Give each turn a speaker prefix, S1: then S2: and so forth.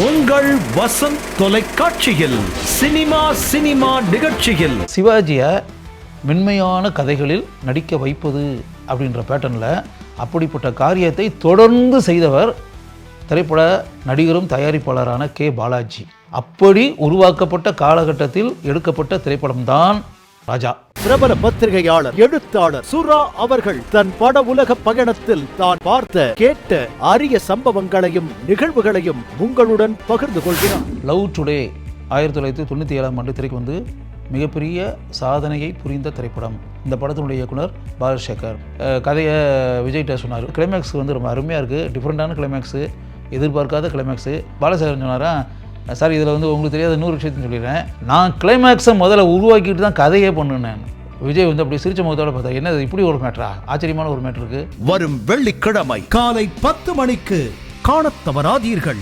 S1: உங்கள் வசந்த் தொலைக்காட்சியில் சினிமா நிகழ்ச்சியில்
S2: சிவாஜியை மென்மையான கதைகளில் நடிக்க வைப்பது அப்படின்ற பேட்டர்னில் அப்படிப்பட்ட காரியத்தை தொடர்ந்து செய்தவர் திரைப்பட நடிகரும் தயாரிப்பாளரான கே பாலாஜி. அப்படி உருவாக்கப்பட்ட காலகட்டத்தில் எடுக்கப்பட்ட திரைப்படம்தான் ராஜா.
S3: பிரபல பத்திரிகையாளர் எழுத்தாளர் சுரா அவர்கள் தன் பட உலக பயணத்தில் தான் பார்த்த கேட்ட அரிய சம்பவங்களையும் நிகழ்வுகளையும் உங்களுடன் பகிர்ந்து கொள்கிறார்.
S2: லவ் டுடே 1997ஆம் ஆண்டு திரைக்கு வந்து மிகப்பெரிய சாதனையை புரிந்த திரைப்படம். இந்த படத்தினுடைய இயக்குனர் பாலசேகர். கதையை விஜய்கிட்ட சொன்னார். கிளைமேக்ஸ் வந்து ரொம்ப அருமையாக இருக்குது, டிஃப்ரெண்ட்டான கிளைமேக்ஸு, எதிர்பார்க்காத கிளைமேக்ஸு. பாலசேகர் சொன்னாரா, சார் இதில் வந்து உங்களுக்கு தெரியாத 100 விஷயத்தையும் சொல்லிடுறேன், நான் கிளைமேக்ஸை முதல்ல உருவாக்கிட்டு தான் கதையே பண்ணுனேன். விஜய் வந்து அப்படி சிரிச்ச முகத்தோட பார்த்தா, என்ன இப்படி ஒரு மேட்டரா, ஆச்சரியமான ஒரு மேட்டர் இருக்குது.
S3: வரும் வெள்ளிக்கிழமை காலை 10 மணிக்கு காணத் தவறாதீர்கள்.